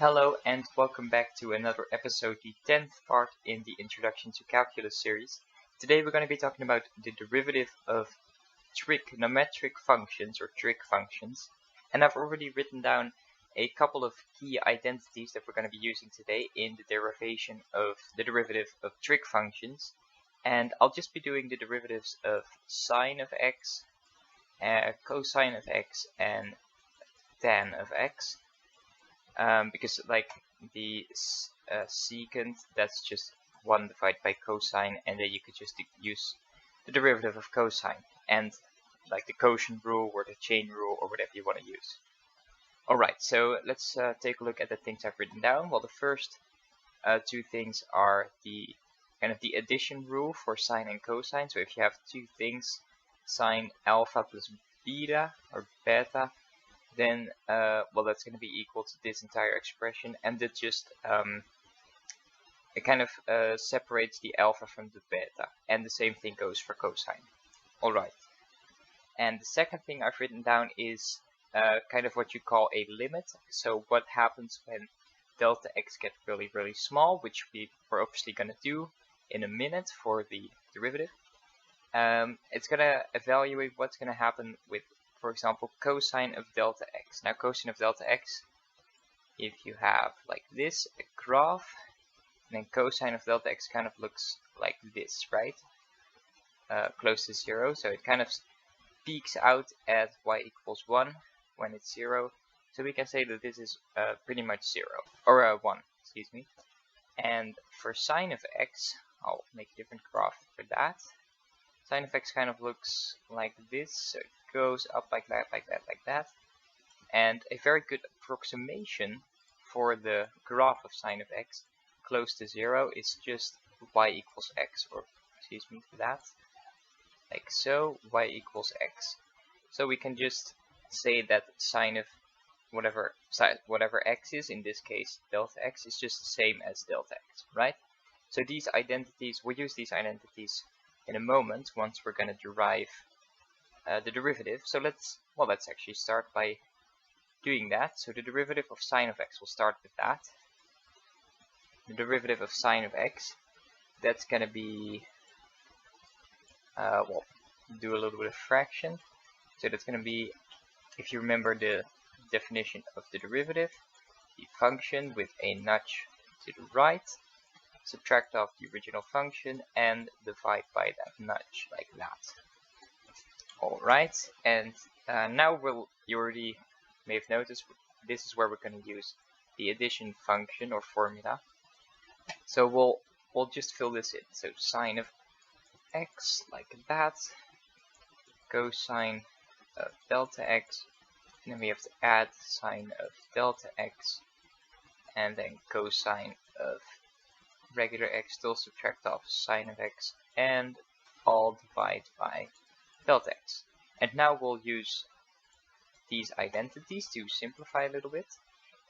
Hello and welcome back to another episode, the 10th part in the Introduction to Calculus series. Today we're going to be talking about the derivative of trigonometric functions or trig functions. And I've already written down a couple of key identities that we're going to be using today in the derivation of the derivative of trig functions. And I'll just be doing the derivatives of sine of x, cosine of x, and tan of x. Because like the secant, that's just 1 divided by cosine, and then you could just use the derivative of cosine, and like the quotient rule or the chain rule or whatever you want to use. Alright, so let's take a look at the things I've written down. Well, the first two things are the kind of the addition rule for sine and cosine. So if you have two things, sine alpha plus beta or beta, then well, that's going to be equal to this entire expression, and it just it kind of separates the alpha from the beta, and the same thing goes for cosine. Alright, and the second thing I've written down is kind of what you call a limit. So what happens when delta x gets really small, which we're obviously going to do in a minute for the derivative. It's going to evaluate what's going to happen with, for example, cosine of delta x. Now cosine of delta x, if you have like this, a graph, and then cosine of delta x kind of looks like this, right? Close to 0, so it kind of peaks out at y equals 1 when it's 0. So we can say that this is pretty much 0, or 1, excuse me. And for sine of x, I'll make a different graph for that. Sine of x kind of looks like this, so it goes up like that, like that, like that. And a very good approximation for the graph of sine of x close to 0 is just y equals x, or excuse me for that, like so, y equals x. So we can just say that sine of whatever x is, in this case delta x, is just the same as delta x, right? So these identities, we'll use these identities in a moment once we're going to derive the derivative. So let's actually start by doing that. So the derivative of sine of x, we'll start with that. The derivative of sine of x, that's going to be, well, do a little bit of fraction. So that's going to be, if you remember the definition of the derivative, the function with a notch to the right, subtract off the original function, and divide by that notch, like that. Alright, and now you already may have noticed, this is where we're going to use the addition function or formula. So we'll just fill this in. So sine of x, like that, cosine of delta x, and then we have to add sine of delta x, and then cosine of regular x, still subtract off sine of x, and all divide by delta x. And now we'll use these identities to simplify a little bit.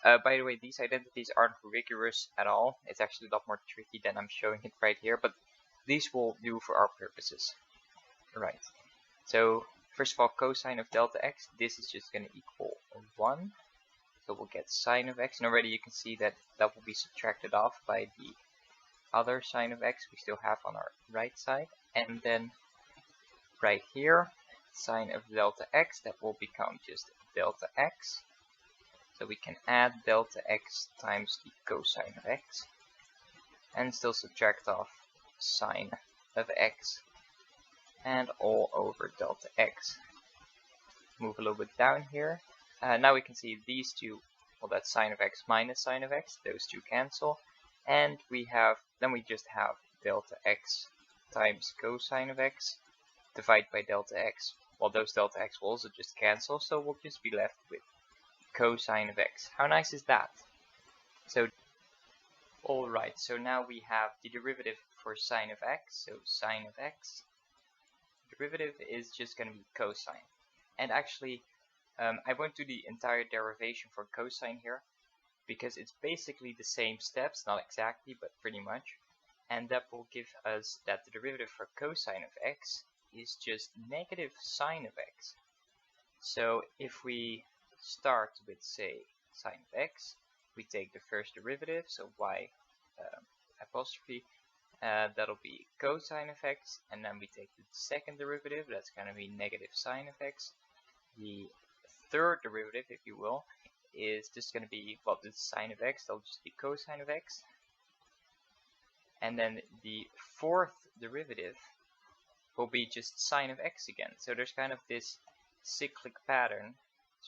By the way, these identities aren't rigorous at all. It's actually a lot more tricky than I'm showing it right here, but these will do for our purposes. Right. So first of all, cosine of delta x, this is just going to equal 1. So we'll get sine of x, and already you can see that that will be subtracted off by the other sine of x we still have on our right side. And then right here, sine of delta x, that will become just delta x. So we can add delta x times the cosine of x, and still subtract off sine of x, and all over delta x. Move a little bit down here. Now we can see these two, well, that's sine of x minus sine of x, those two cancel, and then we just have delta x times cosine of x, divide by delta x. Well, those delta x will also just cancel, so we'll just be left with cosine of x. How nice is that? So, alright, so now we have the derivative for sine of x. So sine of x, derivative is just going to be cosine. And actually, I won't do the entire derivation for cosine here, because it's basically the same steps, not exactly, but pretty much. And that will give us that the derivative for cosine of x is just negative sine of x. So if we start with, say, sine of x, we take the first derivative, so y apostrophe, that'll be cosine of x, and then we take the second derivative, that's going to be negative sine of x. The third derivative, if you will, is just going to be, well, the sine of x, that'll just be cosine of x. And then the fourth derivative will be just sine of x again. So there's kind of this cyclic pattern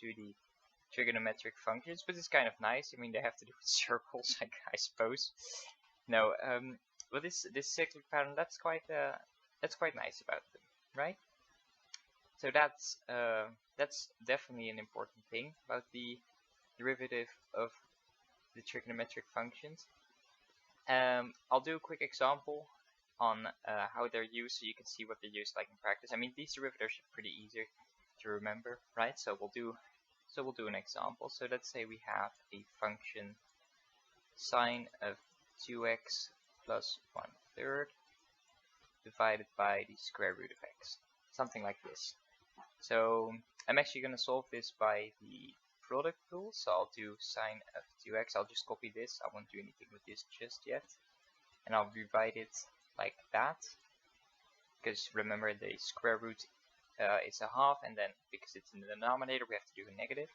to the trigonometric functions, but it's kind of nice. I mean, they have to do with circles, I suppose. No, well, this cyclic pattern, that's quite nice about them, right? So that's definitely an important thing about the derivative of the trigonometric functions. I'll do a quick example on how they're used, so you can see what they're used like in practice. I mean, these derivatives are pretty easy to remember, right? So we'll do an example. So let's say we have a function sine of 2x plus 1/3 divided by the square root of x, something like this. So I'm actually going to solve this by the product rule, so I'll do sine of 2x. I'll just copy this, I won't do anything with this just yet, and I'll rewrite it like that, because remember the square root is a half, and then because it's in the denominator we have to do a negative.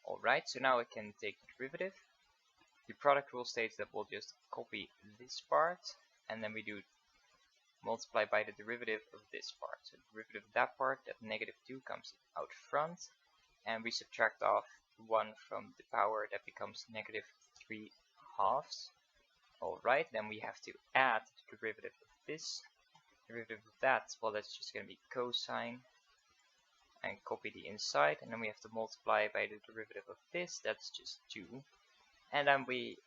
Alright, so now I can take the derivative. The product rule states that we'll just copy this part, and then we do multiply by the derivative of this part. So the derivative of that part, that -2 comes out front, and we subtract off 1 from the power, that becomes -3/2. Alright, then we have to add the derivative of this. Derivative of that, well, that's just going to be cosine, and copy the inside, and then we have to multiply by the derivative of this, that's just 2. And then we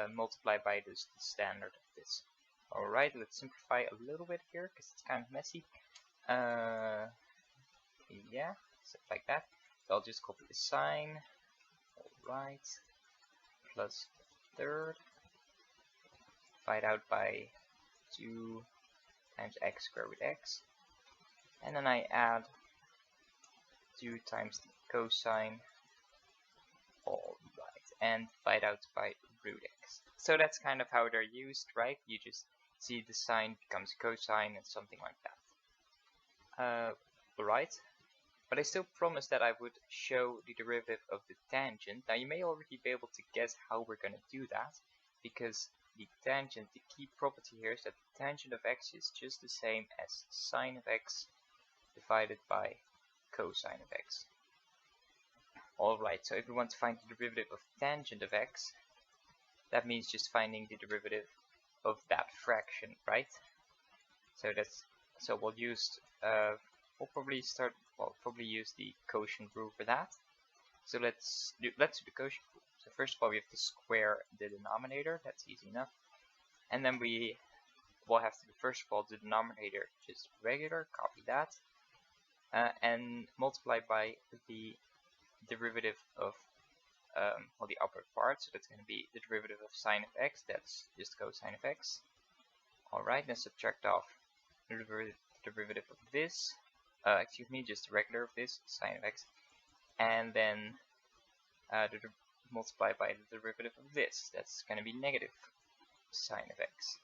multiply by the standard of this. Alright, let's simplify a little bit here, because it's kind of messy. Yeah, stuff like that. So I'll just copy the sign. Alright, plus 1/3, divide out by 2 times x squared with x. And then I add 2 times the cosine. Alright, and divide out by root x. So that's kind of how they're used, right? You just see the sine becomes cosine and something like that. Alright, but I still promised that I would show the derivative of the tangent. Now you may already be able to guess how we're going to do that, because the tangent, the key property here is that the tangent of x is just the same as sine of x divided by cosine of x. Alright, so if we want to find the derivative of tangent of x, that means just finding the derivative of that fraction, right? So we'll use we'll probably use the quotient rule for that. So let's do the quotient rule. So first of all we have to square the denominator, that's easy enough. And then we will have to do, first of all, the denominator just regular, copy that, and multiply by the derivative of well, the upper part, so that's going to be the derivative of sine of x, that's just cosine of x. Alright, then subtract off the derivative of this, excuse me, just the regular of this, sine of x, and then multiply by the derivative of this, that's going to be negative sine of x.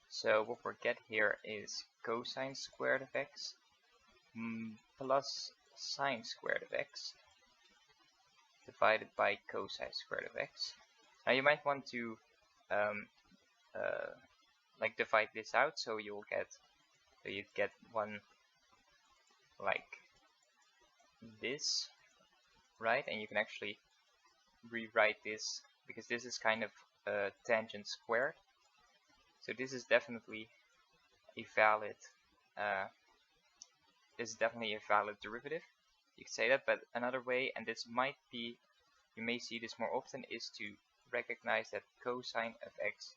So what we get here is cosine squared of x plus sine squared of x divided by cosine squared of x. Now you might want to like divide this out, so you'd get one like this, right? And you can actually rewrite this, because this is kind of tangent squared. So this is definitely a valid derivative. You could say that, but another way, and this might be, you may see this more often, is to recognize that cosine of x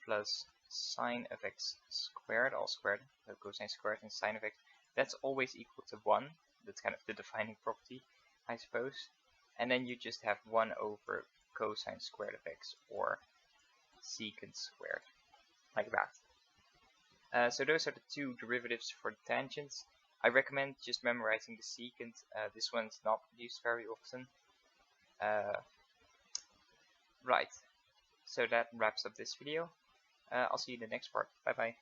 plus sine of x squared, all squared, so cosine squared and sine of x, that's always equal to 1. That's kind of the defining property, I suppose. And then you just have 1 over cosine squared of x, or secant squared, like that. So those are the two derivatives for the tangents. I recommend just memorizing the secant. This one's not used very often. Right, so that wraps up this video. I'll see you in the next part. Bye bye.